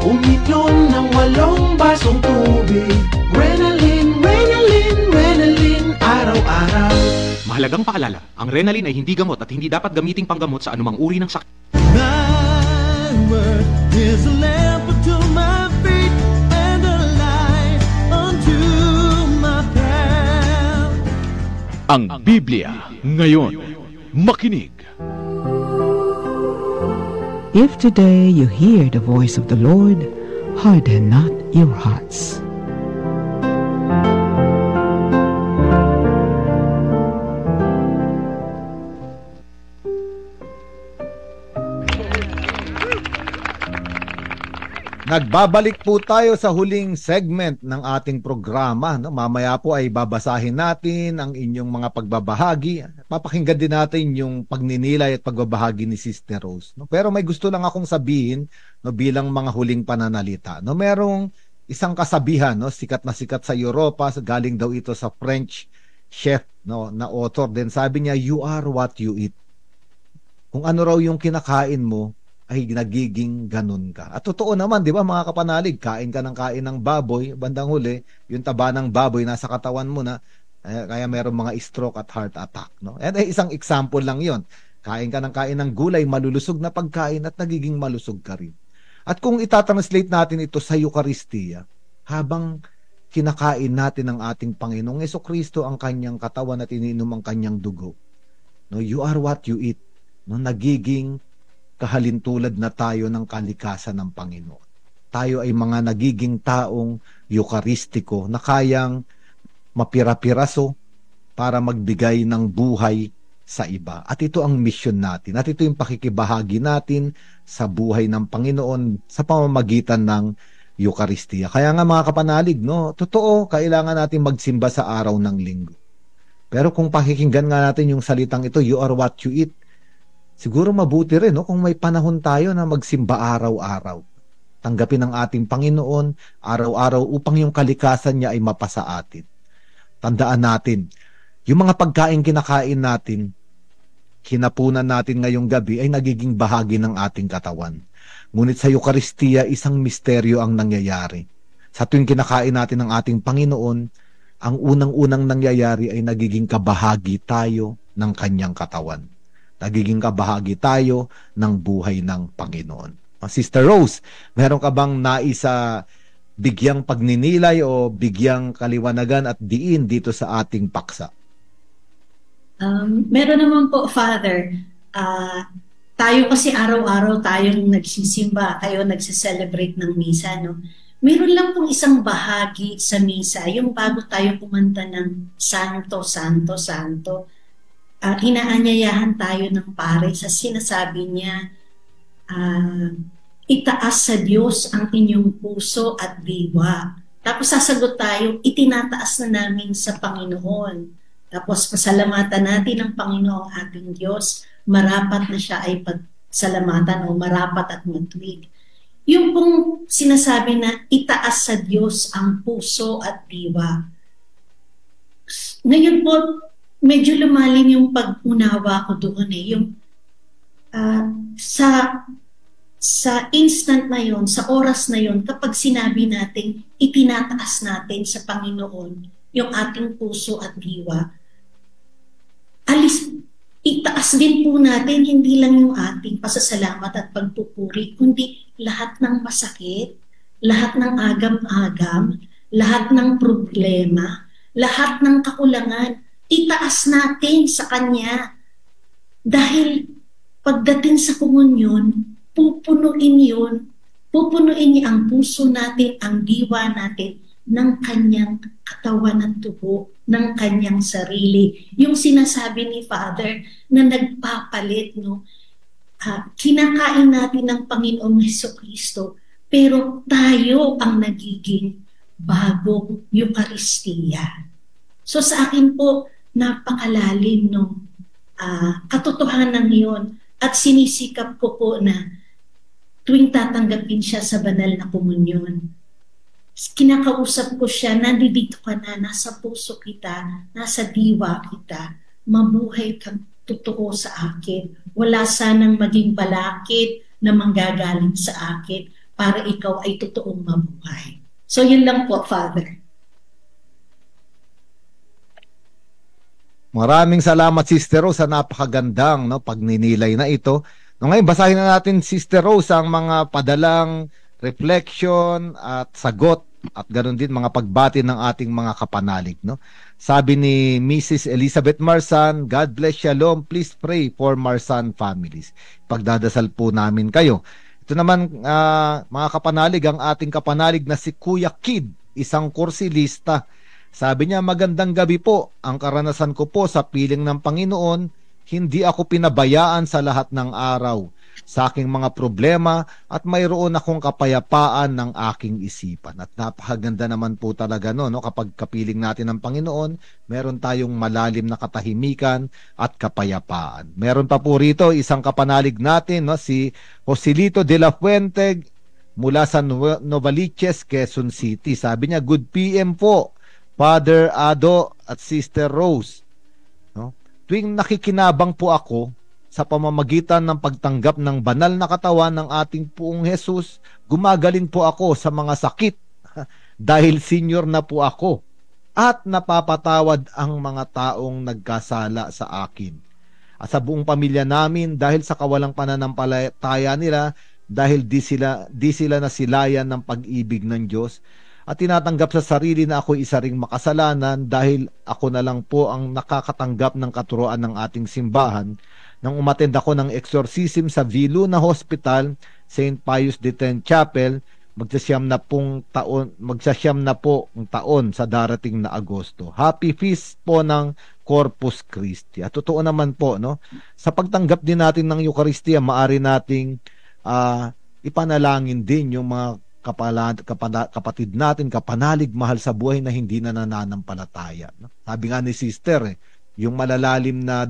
uminom ng 8 basong tubig. Renalin, Renalin, Renalin, araw-araw. Mahalagang paalala, ang Renalin ay hindi gamot at hindi dapat gamiting panggamot sa anumang uri ng sakit. Thy word is a lamp unto my feet and a light unto my path. Ang Biblia ngayon. Makinig. If today you hear the voice of the Lord, harden not your hearts. Nagbabalik po tayo sa huling segment ng ating programa. No? Mamaya po ay babasahin natin ang inyong mga pagbabahagi. Papakinggan din natin yung pagninilay at pagbabahagi ni Sister Rose. No? Pero may gusto lang akong sabihin, no, bilang mga huling pananalita. No? Merong isang kasabihan, no? Sikat na sikat sa Europa, galing daw ito sa French chef, no, na author din. Sabi niya, you are what you eat. Kung ano raw yung kinakain mo, ay nagiging ganun ka. At totoo naman, di ba mga kapanalig, kain ka ng kain ng baboy, bandang huli, yung taba ng baboy nasa katawan mo na, kaya meron mga stroke at heart attack. No? And isang example lang yon. Kain ka ng kain ng gulay, malulusog na pagkain at nagiging malusog ka rin. At kung itatranslate natin ito sa Eucharistia, habang kinakain natin ang ating Panginoong Jesucristo ang kanyang katawan at iniinom ang kanyang dugo, no, you are what you eat. No, nagiging kahalintulad na tayo ng kalikasan ng Panginoon. Tayo ay mga nagiging taong eukaristiko na kayang mapira-piraso para magbigay ng buhay sa iba. At ito ang mission natin. At ito yung pakikibahagi natin sa buhay ng Panginoon sa pamamagitan ng Eucharistia. Kaya nga mga kapanalig, no, totoo, kailangan natin magsimba sa araw ng linggo. Pero kung pakikinggan nga natin yung salitang ito, you are what you eat, siguro mabuti rin, no, kung may panahon tayo na magsimba araw-araw. Tanggapin ang ating Panginoon araw-araw upang yung kalikasan niya ay mapasa atin. Tandaan natin, yung mga pagkain kinakain natin, hinapunan natin ngayong gabi ay nagiging bahagi ng ating katawan. Ngunit sa Eucharistia, isang misteryo ang nangyayari. Sa tuwing kinakain natin ang ating Panginoon, ang unang-unang nangyayari ay nagiging kabahagi tayo ng kanyang katawan. Nagiging kabahagi tayo ng buhay ng Panginoon. Sister Rose, meron ka bang naisa bigyang pagninilay o bigyang kaliwanagan at diin dito sa ating paksa? Meron naman po, Father. Tayo kasi araw-araw tayong nagsisimba, tayo nagse-celebrate ng misa, no? Meron lang pong isang bahagi sa misa, yung bago tayo kumanta ng Santo, Santo, Santo. Inaanyayahan tayo ng pare sa sinasabi niya, itaas sa Diyos ang inyong puso at diwa. Tapos sasagot tayo, itinataas na namin sa Panginoon. Tapos pasalamatan natin ang Panginoong ating Diyos, marapat na siya ay pagsalamatan o marapat at matuwid. Yung pong sinasabi na itaas sa Diyos ang puso at diwa. Ngayon po, medyo lumalim yung pag-unawa ko doon yung sa instant na yon, sa oras na yon, kapag sinabi natin, itinataas natin sa Panginoon yung ating puso at diwa, itaas din po natin hindi lang yung ating pasasalamat at pagpupuri, kundi lahat ng masakit, lahat ng agam-agam, lahat ng problema, lahat ng kakulangan, itaas natin sa Kanya. Dahil pagdating sa komunyon, pupunuin niya ang puso natin, ang diwa natin, ng Kanyang katawan at tubo, ng Kanyang sarili. Yung sinasabi ni Father na nagpapalit, no? Kinakain natin ng Panginoong Jesucristo, pero tayo ang nagiging bagong Eucharistia. So sa akin po, napakalalim nung katotohanan yun at sinisikap ko po na tuwing tatanggapin siya sa banal na komunyon, kinakausap ko siya, nandito ka na, nasa puso kita, nasa diwa kita, mabuhay kang totoo sa akin. Wala sanang maging balakid na manggagaling sa akin para ikaw ay totoong mabuhay. So yun lang po, Father. Maraming salamat, Sister Rose, sa napakagandang pagninilay na ito. Ngayon, basahin na natin, Sister Rose, ang mga padalang reflection at sagot at ganoon din mga pagbati ng ating mga kapanalig. Sabi ni Mrs. Elizabeth Marsan, God bless, shalom, please pray for Marsan families. Pagdadasal po namin kayo. Ito naman, mga kapanalig, ang ating kapanalig na si Kuya Kid, isang kursilista. Sabi niya, magandang gabi po. Ang karanasan ko po sa piling ng Panginoon, hindi ako pinabayaan sa lahat ng araw sa aking mga problema at mayroon akong kapayapaan ng aking isipan. At napakaganda naman po talaga kapag kapiling natin ng Panginoon, meron tayong malalim na katahimikan at kapayapaan. Meron pa po rito isang kapanalig natin, si Joselito de la Fuente mula sa Novaliches, Quezon City. Sabi niya, good PM po, Father Ado at Sister Rose. Tuwing nakikinabang po ako sa pamamagitan ng pagtanggap ng banal na katawan ng ating Poong Jesus, gumagaling po ako sa mga sakit dahil senior na po ako at napapatawad ang mga taong nagkasala sa akin. At sa buong pamilya namin dahil sa kawalang pananampalataya nila, dahil di sila nasilayan ng pag-ibig ng Diyos, at tinatanggap sa sarili na ako isa ring makasalanan dahil ako na lang po ang nakakatanggap ng katuruan ng ating simbahan. Nang umattend ako ng exorcism sa Viluna Hospital, St. Pius X Chapel, magsasyam na po ang taon sa darating na Agosto. Happy feast po ng Corpus Christi. At totoo naman po, sa pagtanggap din natin ng Eucharistia, maaari nating ipanalangin din yung mga kapatid natin, kapanalig, mahal sa buhay na hindi na nananampalataya. Sabi nga ni Sister, yung malalalim na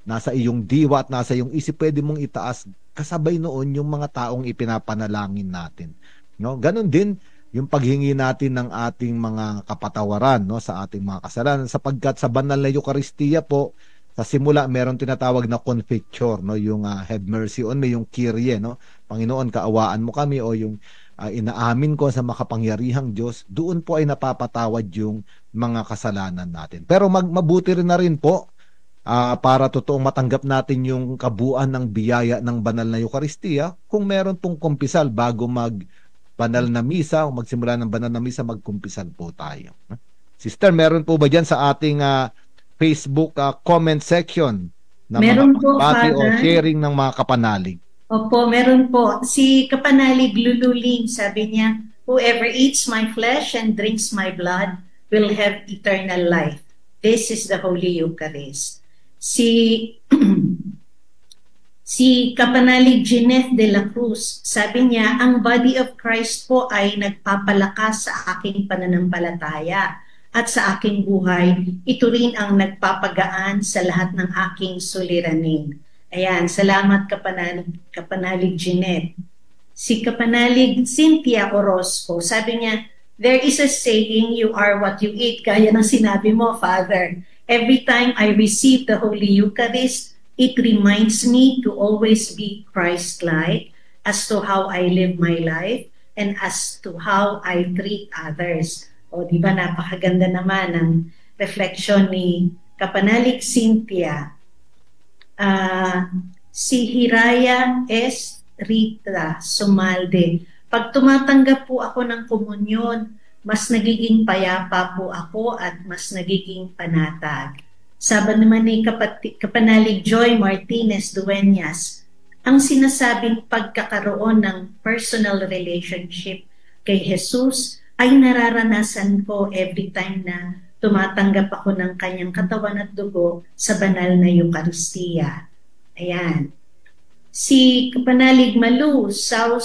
nasa iyong diwa at nasa iyong isip, pwede mong itaas kasabay noon yung mga taong ipinapanalangin natin. Ganon din yung paghingi natin ng ating mga kapatawaran sa ating mga kasalanan, sapagkat sa banal na Eucharistia po, sa simula meron tinatawag na confecture, yung have mercy on me, yung Kyrie, Panginoon, kaawaan mo kami, o yung inaamin ko sa makapangyarihang Diyos, doon po ay napapatawad yung mga kasalanan natin. Pero mabuti rin na rin po para totoong matanggap natin yung kabuuan ng biyaya ng banal na Eucharistia, kung meron pong kumpisal bago banal na misa o magsimula ng banal na misa, magkumpisal po tayo. Sister, meron po ba dyan sa ating Facebook comment section na meron mga po, pati o Father, sharing ng mga kapanalig? Opo, meron po. Si Kapanalig Lululing, sabi niya, whoever eats my flesh and drinks my blood will have eternal life. This is the Holy Eucharist. Si Kapanalig Gineth de la Cruz, sabi niya, ang body of Christ po ay nagpapalakas sa aking pananampalataya at sa aking buhay. Ito rin ang nagpapagaan sa lahat ng aking suliranin. Ayan, salamat Kapanalig Gineth. Si Kapanalig Cynthia Orozco, sabi niya, there is a saying, you are what you eat. Gaya ng sinabi mo, Father. Every time I receive the Holy Eucharist, it reminds me to always be Christ-like as to how I live my life and as to how I treat others. O, di ba, napakaganda naman ang reflection ni Kapanalig Cynthia. Si Hiraya S. Rita Sumalde, pag tumatanggap po ako ng komunyon, mas nagiging payapa po ako at mas nagiging panatag. Sabi naman ni Kapanalig Joy Martinez Dueñas, ang sinasabing pagkakaroon ng personal relationship kay Jesus ay nararanasan ko every time na tumatanggap ako ng kanyang katawan at dugo sa banal na Eucharistia. Ayan. Si Kapanalig Malu, South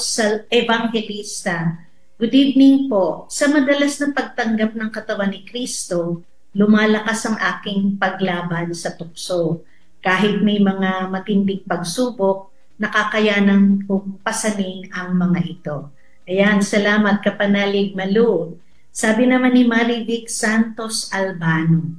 Evangelista, good evening po. Sa madalas na pagtanggap ng katawan ni Kristo, lumalakas ang aking paglaban sa tukso. Kahit may mga matinding pagsubok, nakakayanang pasanin ang mga ito. Ayan, salamat Kapanalig Malu. Sabi naman ni Marivic Santos Albano,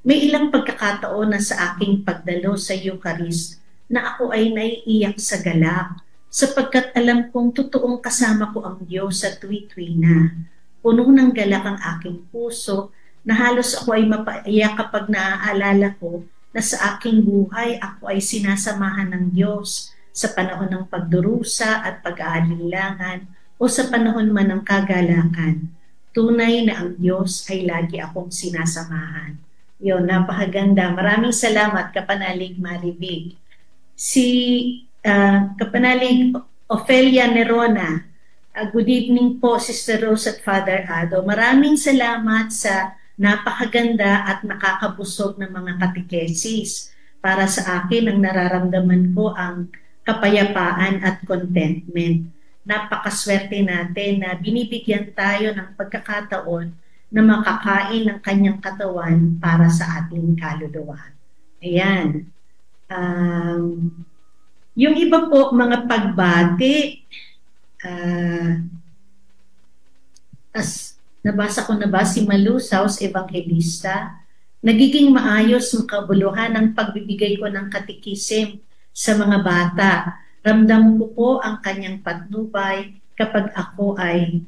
may ilang pagkakataon na sa aking pagdalo sa Eucharist na ako ay naiiyak sa galak sapagkat alam kong totoong kasama ko ang Diyos sa tuwi-tuwina. Puno ng galak ang aking puso na halos ako ay mapaiyak kapag naaalala ko na sa aking buhay ako ay sinasamahan ng Diyos sa panahon ng pagdurusa at pag-aalinlangan o sa panahon man ng kagalakan. Tunay na ang Diyos ay lagi akong sinasamahan. Yun, napakaganda. Maraming salamat, Kapanalig Marivic. Si Kapanalig Ofelia Nerona, good evening po, Sister Rose at Father Ado. Maraming salamat sa napakaganda at nakakabusog ng mga katekesis. Para sa akin, ang nararamdaman ko ang kapayapaan at contentment. Napakaswerte natin na binibigyan tayo ng pagkakataon na makakain ng kanyang katawan para sa ating kaluluwa. Ayan. Yung iba po, mga pagbati, as nabasa ko na ba si Malu Saus Evangelista, nagiging maayos ang kabuluhan ng pagbibigay ko ng katikisim sa mga bata. Ramdam ko po ang kanyang patnubay kapag ako ay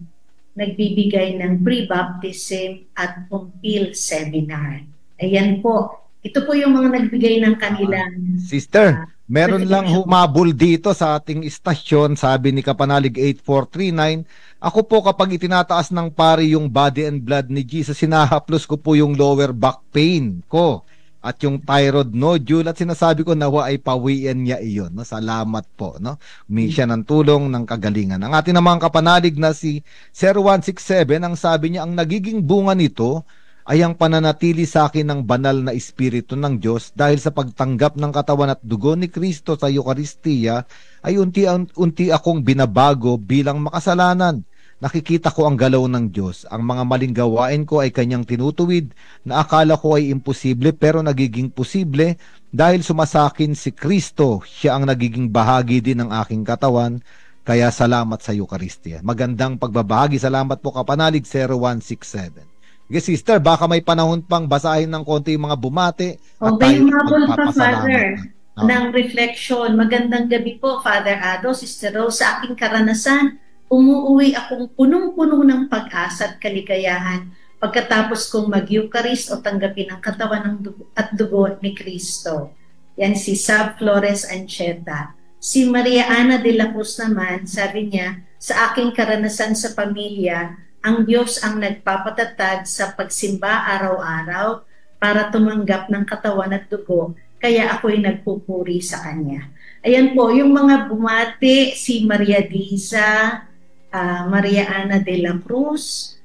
nagbibigay ng pre-baptism at pumpil seminar. Ayan po. Ito po yung mga nagbigay ng kanilang... Sister, meron lang humabol dito sa ating istasyon, sabi ni Kapanalig 8439, ako po kapag itinataas ng pari yung body and blood ni Jesus, sinahaplos ko po yung lower back pain ko at yung thyroid nodule at sinasabi ko nawa ay pawiin niya iyon. No? Salamat po. No? Humingi siya ng tulong ng kagalingan. Ang ating namang kapanalig na si 0167, ang sabi niya, ang nagiging bunga nito ay ang pananatili sa akin ng banal na Espiritu ng Diyos dahil sa pagtanggap ng katawan at dugo ni Kristo sa Eucharistia ay unti-unti akong binabago bilang makasalanan. Nakikita ko ang galaw ng Diyos. Ang mga maling gawain ko ay kanyang tinutuwid na akala ko ay imposible pero nagiging posible dahil sumasakin si Kristo. Siya ang nagiging bahagi din ng aking katawan. Kaya salamat sa Eucharistia. Magandang pagbabahagi. Salamat po Kapanalig 0167. Okay, sister, baka may panahon pang basahin ng konti yung mga bumati. Okay, mabul pa, Father, ng reflection. Magandang gabi po, Father Ado, Sister Rose. Sa aking karanasan, umuwi akong punong-puno ng pag-asa at kaligayahan pagkatapos kong mag-Eucharist o tanggapin ang katawan at dugo ni Kristo. Yan si Sab Flores Ancheta. Si Maria Ana de la Cruz naman, sabi niya, sa aking karanasan sa pamilya, ang Diyos ang nagpapatatag sa pagsimba araw-araw para tumanggap ng katawan at dugo, kaya ako'y nagpupuri sa Kanya. Ayan po, yung mga bumati, si Maria Diza, Maria Ana de la Cruz,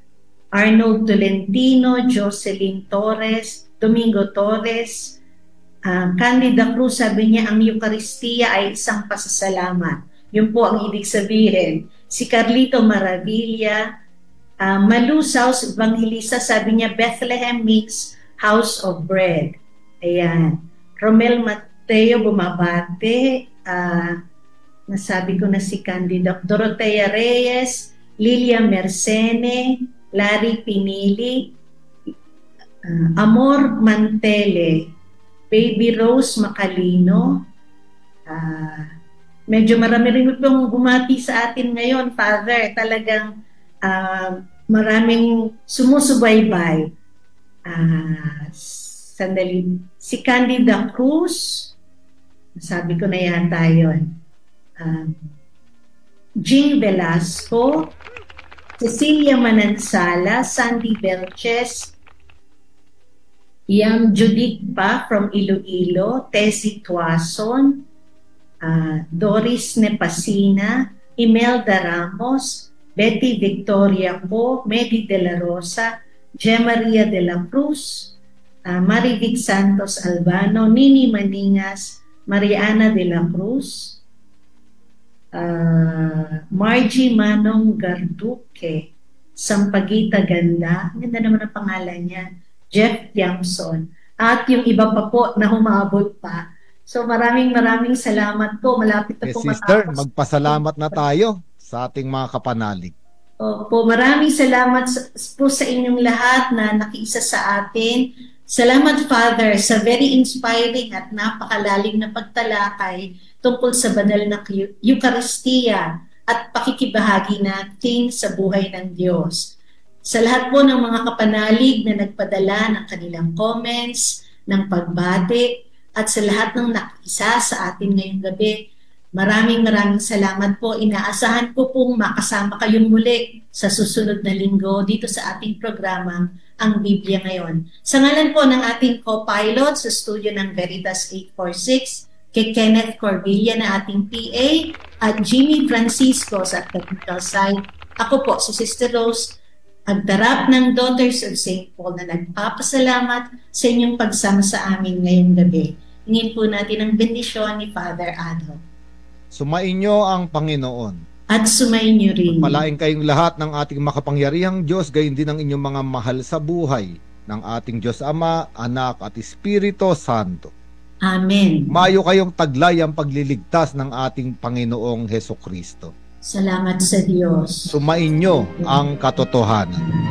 Arnold Tolentino, Jocelyn Torres, Domingo Torres, Candida Cruz, sabi niya, ang Eucharistia ay isang pasasalamat. Yun po ang ibig sabihin. Si Carlito Maravilla, Malu Saus Evangelista, sabi niya, Bethlehem means house of bread. Ayan. Romel Mateo bumabate, nasabi ko na si Candida, Dorotea Reyes, Lilia Mercene, Larry Pinili, Amor Mantele, Baby Rose Macalino. Medyo marami rin pong bumati sa atin ngayon, Father. Talagang maraming sumusubaybay. Sandali. Si Candida Cruz, sabi ko na yata yun. Jean Velasco, Cecilia Manansala, Sandy Belches, Yam Judith pa from Iloilo, Tessie Tuason, Doris Nepasina, Imelda Ramos, Betty Victoria Po, Medi de la Rosa, G. Maria de la Cruz, Marivic Santos Albano, Nini Maningas, Mariana de la Cruz, Margie Manong Garduque, Sampaguita Ganda, ganda naman ang pangalan niya, Jeff Yamson, at yung iba pa po na humabot pa, So maraming salamat po. Malapit na po Sister, matapos. magpasalamat na tayo sa ating mga kapanalig. Opo, maraming salamat po sa inyong lahat na nakiisa sa atin. Salamat, Father, sa very inspiring at napakalalim na pagtalakay tungkol sa banal na Eucharistia at pakikibahagi natin sa buhay ng Diyos. Sa lahat po ng mga kapanalig na nagpadala ng kanilang comments, ng pagbati, at sa lahat ng nakiisa sa atin ngayong gabi, maraming salamat po. Inaasahan ko pong makasama kayong muli sa susunod na linggo dito sa ating programang Ang Biblia Ngayon. Sa ngalan po ng ating co-pilot sa studio ng Veritas 846, kay Kenneth Corbilla na ating PA, at Jimmy Francisco sa technical side. Ako po, si Sister Rose, agdarap ng Daughters of St. Paul na nagpapasalamat sa inyong pagsama sa amin ngayong gabi. Hingin po natin ang bendisyon ni Father Adolf. Sumainyo ang Panginoon. At sumainyo rin. Pagpalain kayong lahat ng ating makapangyarihang Diyos, gayon din ang inyong mga mahal sa buhay ng ating Diyos Ama, Anak at Espiritu Santo. Amen. Mayo kayong taglay ang pagliligtas ng ating Panginoong Hesukristo. Salamat sa Diyos. Sumainyo ang katotohanan.